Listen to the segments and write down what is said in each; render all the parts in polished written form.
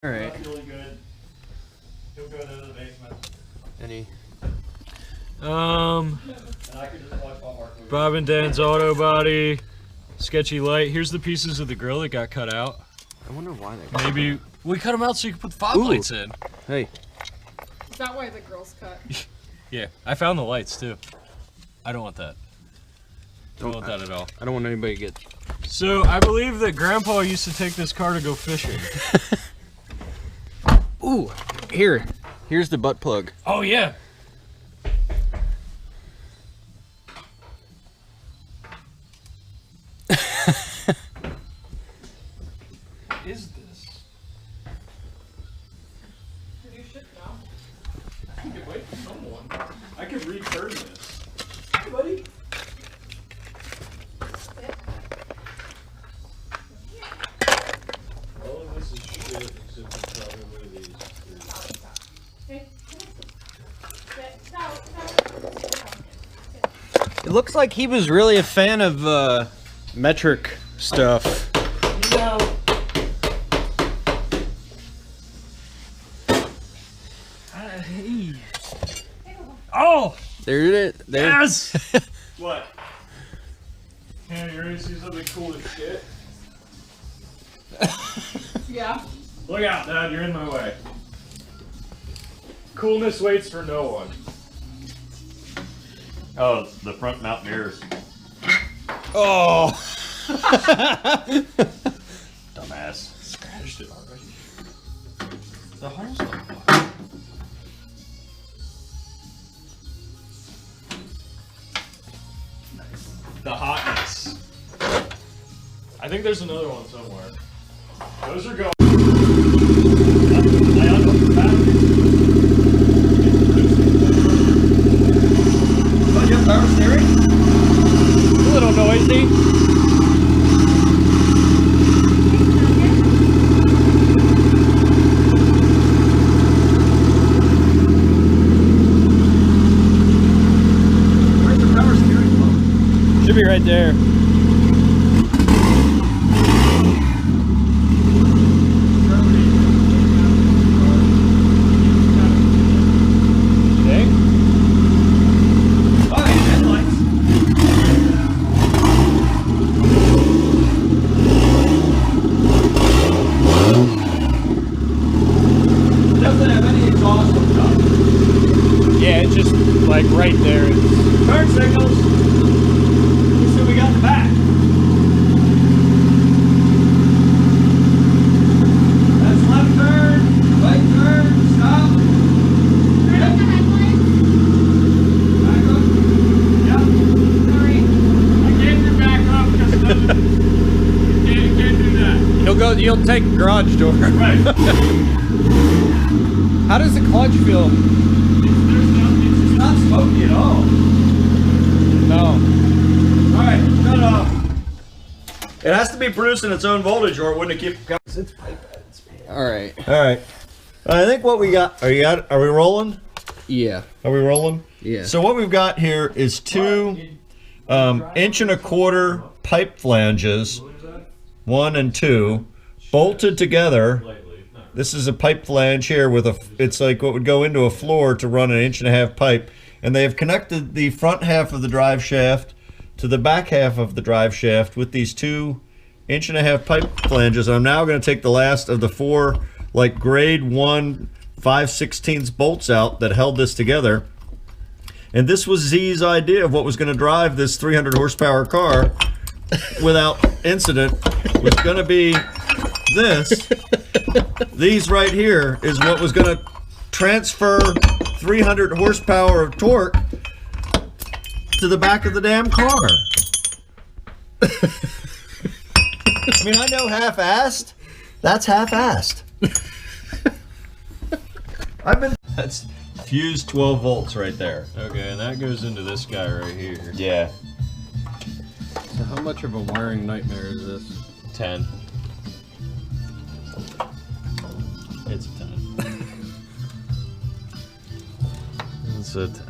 All right. Not feeling good. He'll go to the basement. Any? And I can just watch Hallmark movies. Bob and Dan's auto body, sketchy light. Here's the pieces of the grill that got cut out. I wonder why they. Maybe we cut them out so you can put the fog lights in. Hey. Is that why the grill's cut? Yeah, I found the lights too. I don't want that. Don't want that at all. I don't want anybody to get. So I believe that Grandpa used to take this car to go fishing. Ooh, here's the butt plug. Oh yeah. What is this? You should know. I can wait for someone. I could return this. Hey, buddy. All of this is shit except for probably these. It looks like he was really a fan of metric stuff. You know. Hey. Oh! There it is. There. Yes! What? Yeah, you ready to see something cool as shit? Yeah. Look out, Dad, you're in my way. Coolness waits for no one. Oh, it's the front mount mirrors. Oh. Dumbass. Scratched it already. The hole's not blocked. The hotness. I think there's another one somewhere. Those are going. I unhooked the battery. Oh, you have power steering? A little noisy. Where's the power steering pump? Should be right there. Yeah, it's just like right there. Turn signals. Let's see what we got in the back. That's left turn, right turn, stop. Back up. Yep. Sorry. I can't do back up because it doesn't. Can't do that. You'll take the garage door. Right. How does the clutch feel? It's not smoky at all. No. Alright, shut it off. It has to be producing its own voltage or it wouldn't have kept. It's pipe at its Alright. Alright. I think what we got. Are we rolling? Yeah. Are we rolling? Yeah. So what we've got here is two 1.25" pipe flanges, 1 and 2, bolted together. This is a pipe flange here with it's like what would go into a floor to run an 1.5" pipe. And they have connected the front half of the drive shaft to the back half of the drive shaft with these two 1.5" pipe flanges. I'm now going to take the last of the 4 like grade 1 5/16 bolts out that held this together. And this was Z's idea of what was going to drive this 300 horsepower car without incident. Was going to be this. These right here is what was going to transfer 300 horsepower of torque to the back of the damn car. I mean, I know half-assed. That's half-assed. That's fused 12 volts right there. Okay, and that goes into this guy right here. Yeah. So how much of a wiring nightmare is this? 10. It's a 10. It's a 10.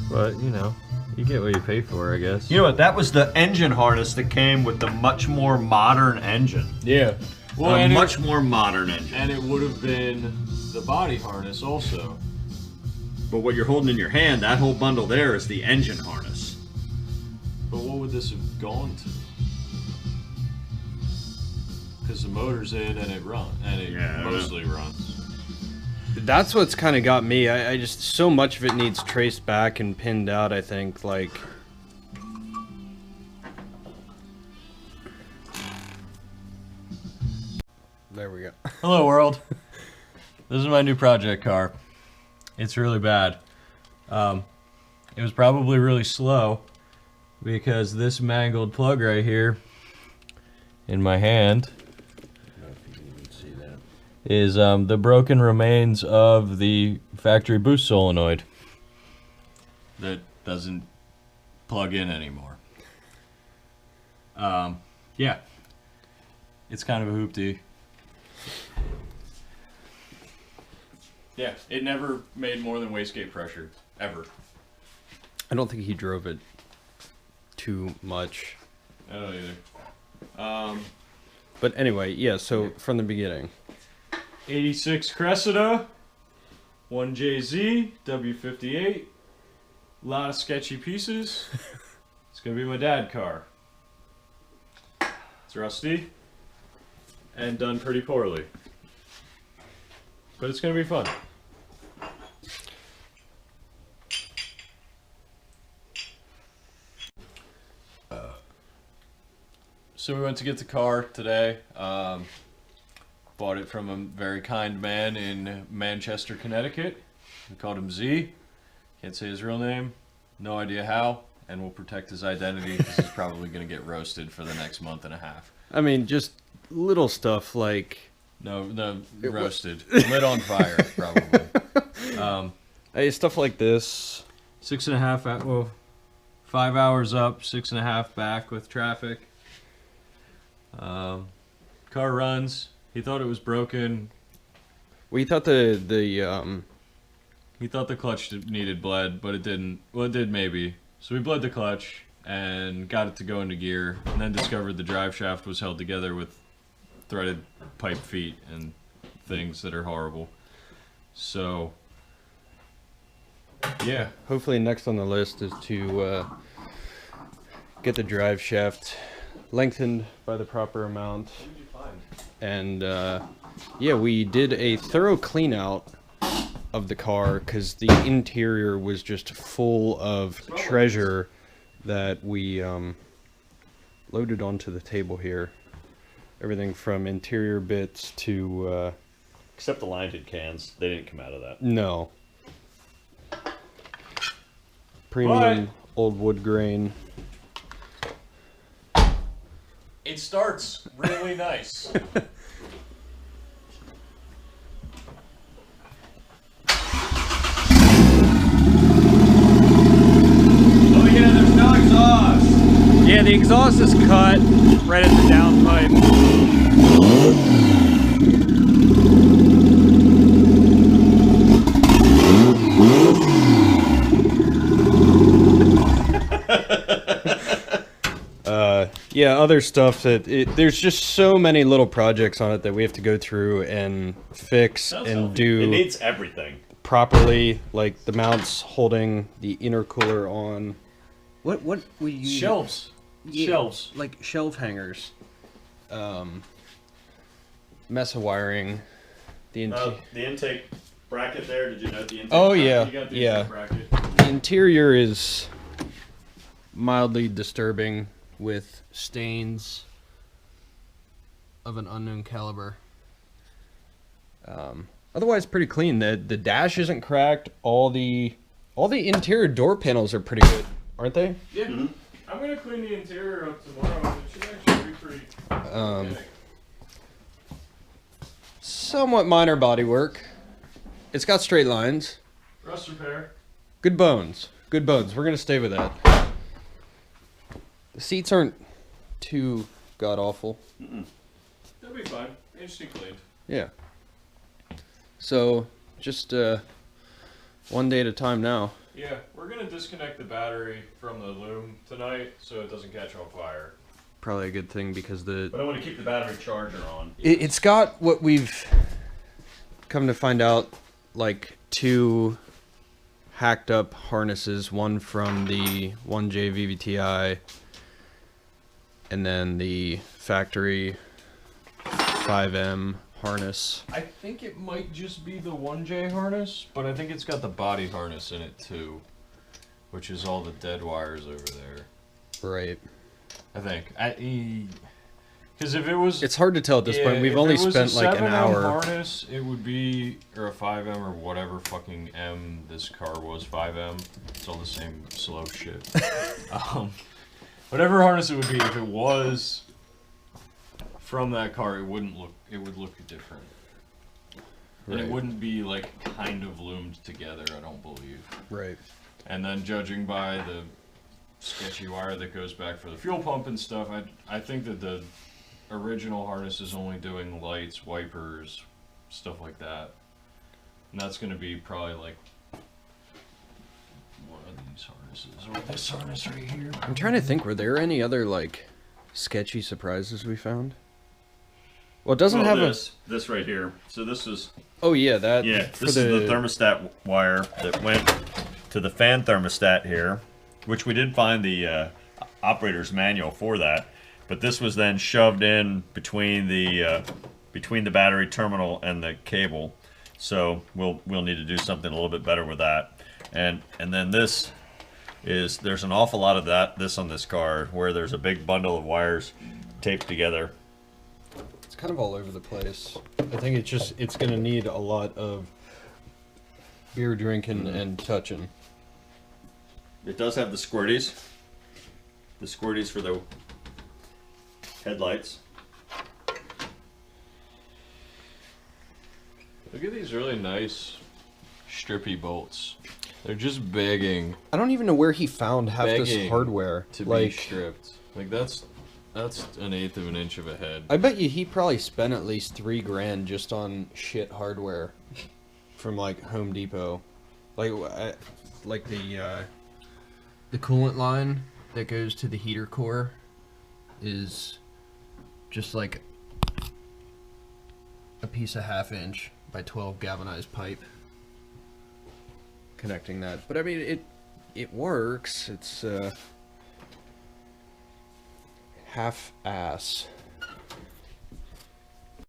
But, you know, you get what you pay for, I guess. You know what? That was the engine harness that came with the much more modern engine. Yeah. Well, a and much more modern engine. And it would have been the body harness also. But what you're holding in your hand, that whole bundle there is the engine harness. But what would this have gone to? Because the motor's in and it mostly runs. That's what's kind of got me. I just, so much of it needs traced back and pinned out, I think, like... There we go. Hello world. This is my new project car. It's really bad. It was probably really slow because this mangled plug right here in my hand is the broken remains of the factory boost solenoid that doesn't plug in anymore. Yeah, it's kind of a hoopty. Yeah, it never made more than wastegate pressure, ever. I don't think he drove it too much. I don't either. But anyway, yeah, so from the beginning. 86 Cressida, 1JZ, W58, a lot of sketchy pieces. It's gonna be my dad car. It's rusty and done pretty poorly, but it's gonna be fun. So we went to get the car today. Bought it from a very kind man in Manchester, Connecticut. We called him Z. Can't say his real name. No idea how. And we'll protect his identity because he's probably going to get roasted for the next month and a half. I mean, just little stuff like... No, roasted. Lit on fire, probably. Stuff like this. 5 hours up, 6.5 back with traffic. Car runs. He thought it was broken. We thought the He thought the clutch needed bled, but it didn't. Well, it did maybe. So we bled the clutch and got it to go into gear, and then discovered the drive shaft was held together with threaded pipe feet and things that are horrible. So, yeah. Hopefully next on the list is to get the drive shaft lengthened by the proper amount. And yeah, we did a thorough clean out of the car because the interior was just full of treasure that we loaded onto the table here. Everything from interior bits to Except the lighted cans. They didn't come out of that. no, premium old wood grain. It starts really nice. Oh yeah, there's no exhaust. Yeah, the exhaust is cut right at the downpipe. Yeah, other stuff that there's just so many little projects on it that we have to go through and fix and do. It needs everything properly, like the mounts holding the intercooler on. What we use? Shelves. Yeah, Shelves. like shelf hangers. Mess of wiring. The intake bracket there. Did you note the intake? oh bracket? yeah, You got the yeah. bracket. The interior is mildly disturbing with stains of an unknown caliber. Otherwise, pretty clean. The dash isn't cracked. All the interior door panels are pretty good, aren't they? Yeah. Mm-hmm. I'm gonna clean the interior up tomorrow. It should actually be pretty. organic. Somewhat minor body work. It's got straight lines. Rust repair. Good bones. Good bones. We're gonna stay with that. The seats aren't too god awful. That'll be fine. Interesting cleaned. Yeah. So just one day at a time now. Yeah, we're gonna disconnect the battery from the loom tonight so it doesn't catch on fire. probably a good thing because the But I want to keep the battery charger on. it's got what we've come to find out, like 2 hacked up harnesses, one from the 1J vvti and then the factory 5M harness. I think it might just be the 1J harness, but I think it's got the body harness in it too, which is all the dead wires over there. Right. I think. Because if it was, It's hard to tell at this point. We've only spent like an hour. Harness, it would be, or a 5M or whatever fucking M this car was, 5M. It's all the same slow shit. Whatever harness it would be, if it was from that car, it would look different. And it Right. wouldn't be like kind of loomed together, I don't believe. Right. And then judging by the sketchy wire that goes back for the fuel pump and stuff, I think that the original harness is only doing lights, wipers, stuff like that. And that's going to be probably like one of these harnesses, or this harness right here. I'm trying to think, were there any other like sketchy surprises we found? Well, it doesn't have this right here. So this is Oh yeah, that. yeah. for This is the thermostat wire that went to the fan thermostat here, which we did find the operator's manual for that. But this was then shoved in between the battery terminal and the cable. So we'll need to do something a little bit better with that. And then there's an awful lot of this on this car where there's a big bundle of wires taped together. It's kind of all over the place. I think it's gonna need a lot of beer drinking and touching. It does have the squirties for the headlights. Look at these really nice strippy bolts. They're just begging I don't even know where he found half this Begging hardware. to be Like, stripped. Like that's 1/8 of an inch of a head. I bet you he probably spent at least $3,000 just on shit hardware from like Home Depot, like the coolant line that goes to the heater core is just like a piece of 1/2 inch by 12 galvanized pipe connecting that. But I mean, it works. It's half ass.